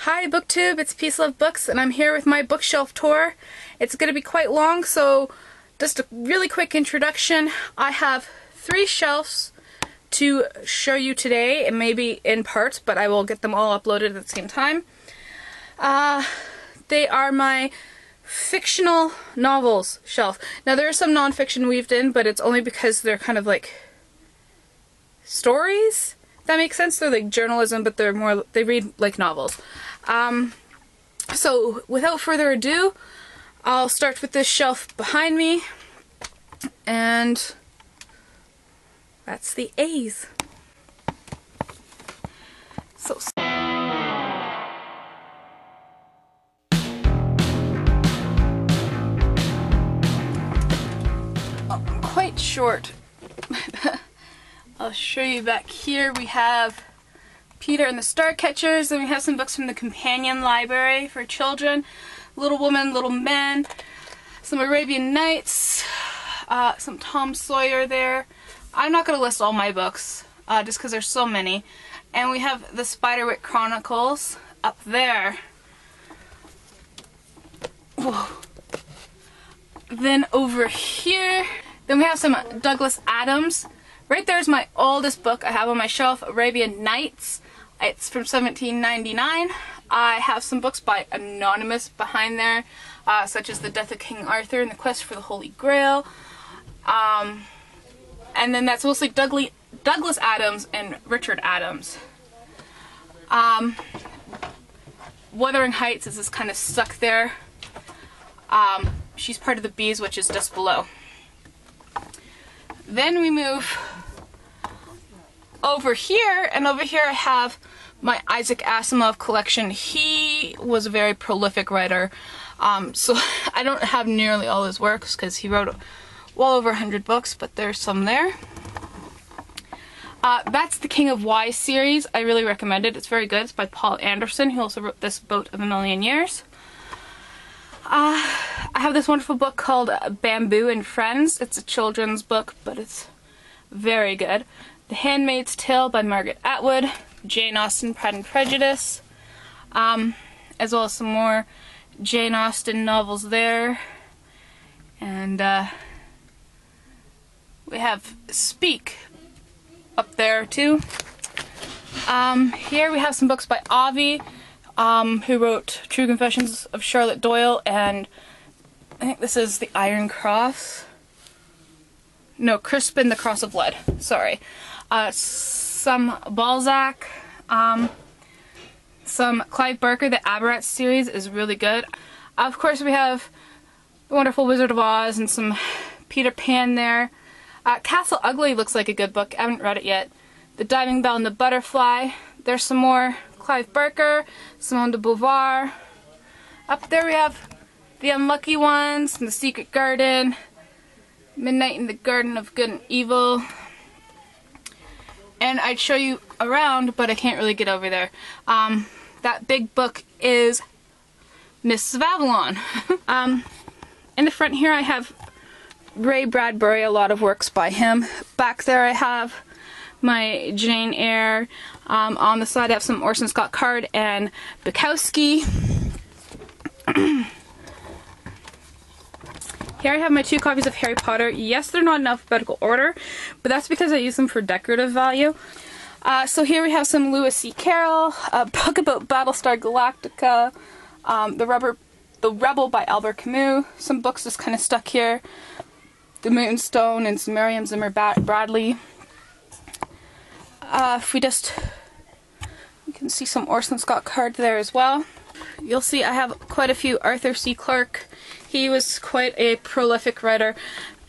Hi BookTube, it's Peace Love Books and I'm here with my bookshelf tour. It's going to be quite long, so just a really quick introduction. I have 3 shelves to show you today, and maybe in parts, but I will get them all uploaded at the same time. They are my fictional novels shelf. Now there is some nonfiction weaved in, but it's only because they're kind of like stories. That makes sense. They're like journalism, but they're more, they read like novels. So without further ado, I'll start with this shelf behind me, and that's the A's. So I'm quite short. I'll show you back here. We have Peter and the Starcatchers, and we have some books from the Companion Library for children. Little Women, Little Men, some Arabian Nights, some Tom Sawyer there. I'm not going to list all my books, just because there's so many. And we have the Spiderwick Chronicles up there. Whoa. Then over here, then we have some Douglas Adams. Right there is my oldest book I have on my shelf, Arabian Nights. It's from 1799. I have some books by Anonymous behind there, such as The Death of King Arthur and The Quest for the Holy Grail. And then that's mostly Douglas Adams and Richard Adams. Wuthering Heights is just kind of stuck there. She's part of the Bees, which is just below. Then we move over here, and over here I have my Isaac Asimov collection. He was a very prolific writer, so I don't have nearly all his works because he wrote well over 100 books, but there's some there. That's the King of Y series. I really recommend it. It's very good. It's by Paul Anderson, who also wrote this Boat of a Million Years. I have this wonderful book called Bamboo and Friends. It's a children's book, but it's very good. The Handmaid's Tale by Margaret Atwood, Jane Austen, Pride and Prejudice, as well as some more Jane Austen novels there. And we have Speak up there too. Here we have some books by Avi, who wrote True Confessions of Charlotte Doyle, and I think this is The Iron Cross. No, Crispin, The Cross of Lead. Sorry. Some Balzac, some Clive Barker. The Aberrats series is really good. Of course, we have The Wonderful Wizard of Oz and some Peter Pan there. Castle Ugly looks like a good book. I haven't read it yet. The Diving Bell and the Butterfly. There's some more Clive Barker, Simone de Beauvoir. Up there we have The Unlucky Ones and The Secret Garden, Midnight in the Garden of Good and Evil. And I'd show you around, but I can't really get over there. That big book is Miss Avalon. In the front here I have Ray Bradbury, a lot of works by him. Back there I have my Jane Eyre. On the side I have some Orson Scott Card and Bukowski. Here I have my 2 copies of Harry Potter. Yes, they're not in alphabetical order, but that's because I use them for decorative value. So here we have some Lewis C. Carroll, a book about Battlestar Galactica, The Rebel by Albert Camus, some books just kind of stuck here, The Moonstone and some Merriam Zimmer Bradley. If we you can see some Orson Scott Card there as well. You'll see I have quite a few Arthur C. Clarke. He was quite a prolific writer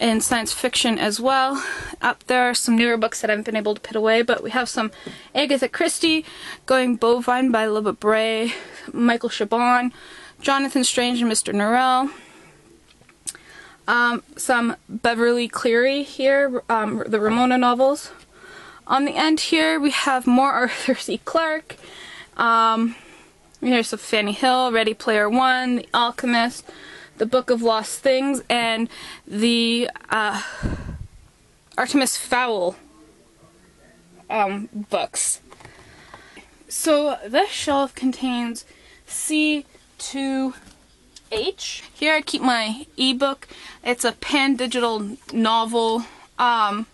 in science fiction as well. Up there are some newer books that I haven't been able to put away, but we have some Agatha Christie, Going Bovine by Libba Bray, Michael Chabon, Jonathan Strange and Mr. Norrell. Some Beverly Cleary here, the Ramona novels. On the end here we have more Arthur C. Clarke. Here's some Fanny Hill, Ready Player One, The Alchemist, The Book of Lost Things, and the Artemis Fowl books. So this shelf contains C2H. Here I keep my ebook. It's a Pan Digital novel. I've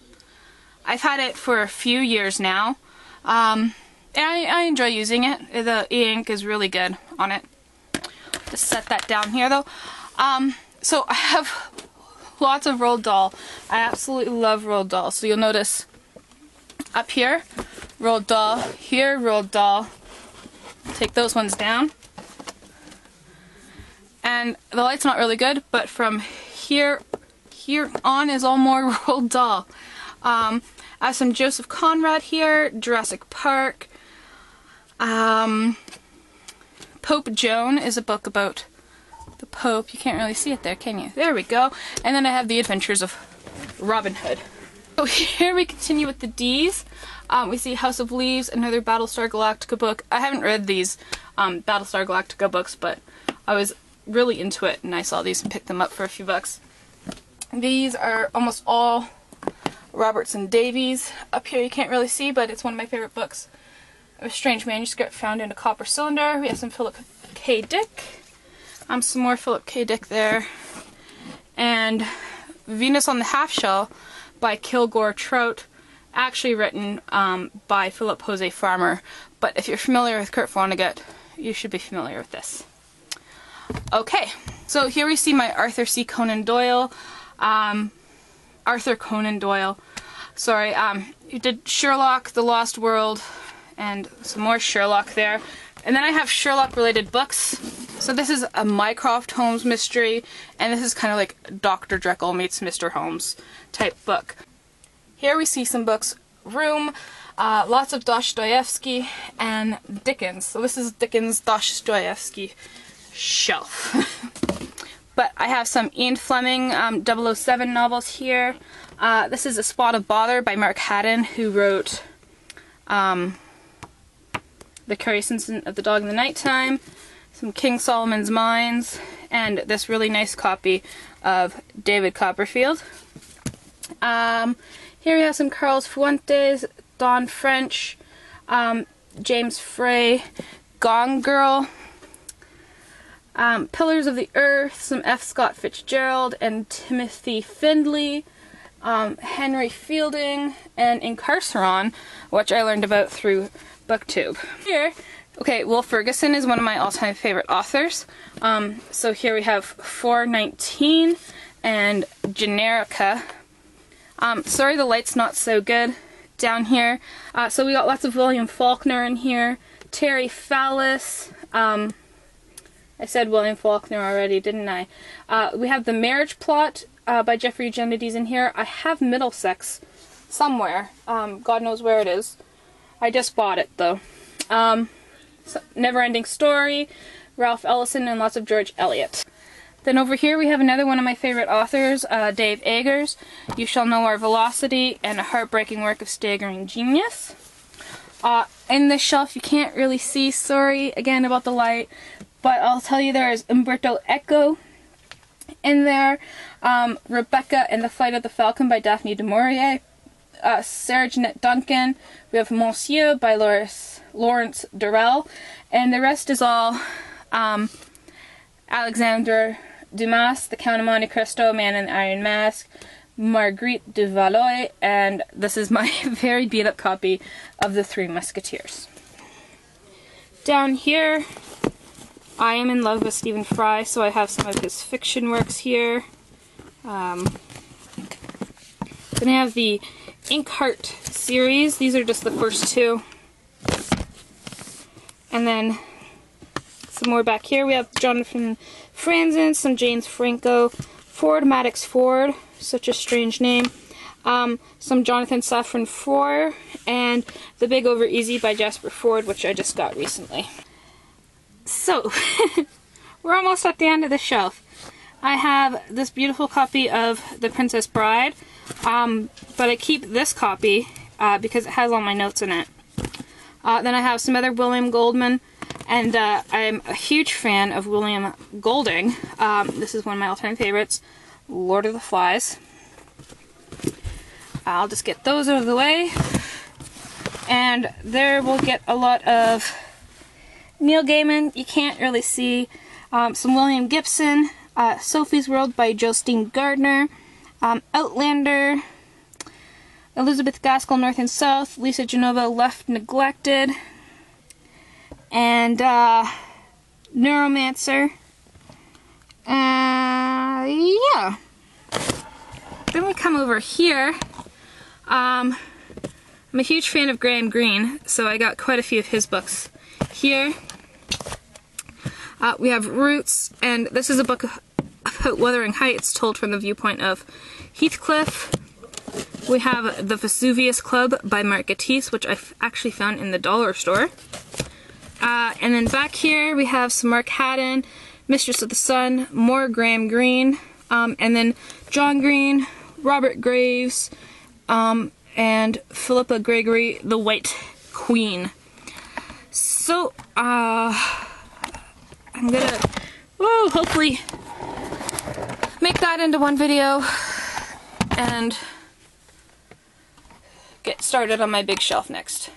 had it for a few years now. And I enjoy using it. The ink is really good on it. Just set that down here though. So I have lots of Roald Dahl. I absolutely love Roald Dahl. So you'll notice up here, Roald Dahl. Here, Roald Dahl. Take those ones down. And the light's not really good, but from here on is all more Roald Dahl. I have some Joseph Conrad here, Jurassic Park. Pope Joan is a book about the Pope. You can't really see it there, can you? There we go. And then I have The Adventures of Robin Hood. So here we continue with the D's. We see House of Leaves, another Battlestar Galactica book. I haven't read these Battlestar Galactica books, but I was really into it and I saw these and picked them up for a few bucks. These are almost all Robertson Davies. Up here you can't really see, but it's one of my favorite books. A strange manuscript found in a copper cylinder. We have some Philip K. Dick. Some more Philip K. Dick there. And Venus on the Half Shell by Kilgore Trout, actually written by Philip Jose Farmer. But if you're familiar with Kurt Vonnegut, you should be familiar with this. Okay, so here we see my Arthur C. Conan Doyle. Arthur Conan Doyle. Sorry, you did Sherlock, The Lost World, and some more Sherlock there. And then I have Sherlock related books. So this is a Mycroft Holmes mystery, and this is kind of like Dr. Jekyll meets Mr. Holmes type book. Here we see some books. Room, lots of Dostoevsky and Dickens. So this is Dickens' Dostoevsky shelf. But I have some Ian Fleming 007 novels here. This is A Spot of Bother by Mark Haddon, who wrote The Curious Incident of the Dog in the Nighttime, some King Solomon's Mines, and this really nice copy of David Copperfield. Here we have some Carlos Fuentes, Don French, James Frey, Gone Girl, Pillars of the Earth, some F. Scott Fitzgerald and Timothy Findley, Henry Fielding, and Incarceron, which I learned about through BookTube. Here, okay, Will Ferguson is one of my all-time favorite authors. So here we have 419 and Generica. Sorry the light's not so good down here. So we got lots of William Faulkner in here, Terry Fallis. I said William Faulkner already, didn't I? We have The Marriage Plot by Jeffrey Eugenides in here. I have Middlesex somewhere. God knows where it is. I just bought it though. Never-Ending Story, Ralph Ellison, and lots of George Eliot. Then over here we have another one of my favorite authors, Dave Eggers, You Shall Know Our Velocity, and A Heartbreaking Work of Staggering Genius. In this shelf you can't really see, sorry again about the light, but I'll tell you there is Umberto Eco in there, Rebecca and the Flight of the Falcon by Daphne du Maurier, Sarah Jeanette Duncan, we have Monsieur by Lawrence Durrell, and the rest is all Alexandre Dumas, The Count of Monte Cristo, Man in the Iron Mask, Marguerite de Valois, and this is my very beat up copy of The Three Musketeers. Down here, I am in love with Stephen Fry, so I have some of his fiction works here. Then I have the Inkheart series. These are just the first two. And then some more back here. We have Jonathan Franzen, some James Franco, Ford Maddox Ford, such a strange name, some Jonathan Safran Foer, and The Big Over Easy by Jasper Fforde, which I just got recently. So, we're almost at the end of the shelf. I have this beautiful copy of The Princess Bride, but I keep this copy because it has all my notes in it. Then I have some other William Goldman, and I'm a huge fan of William Golding. This is one of my all-time favorites, Lord of the Flies. I'll just get those out of the way. And there we'll get a lot of Neil Gaiman, you can't really see. Some William Gibson, Sophie's World by Justine Gardner, Outlander, Elizabeth Gaskell, North and South, Lisa Genova, Left Neglected, and Neuromancer. Yeah. Then we come over here. I'm a huge fan of Graham Greene, so I got quite a few of his books here. We have Roots, and this is a book about Wuthering Heights told from the viewpoint of Heathcliff. We have The Vesuvius Club by Mark Gatiss, which I actually found in the dollar store. And then back here we have some Mark Haddon, Mistress of the Sun, more Graham Greene, and then John Green, Robert Graves, and Philippa Gregory, The White Queen. So, I'm gonna, hopefully make that into one video and get started on my big shelf next.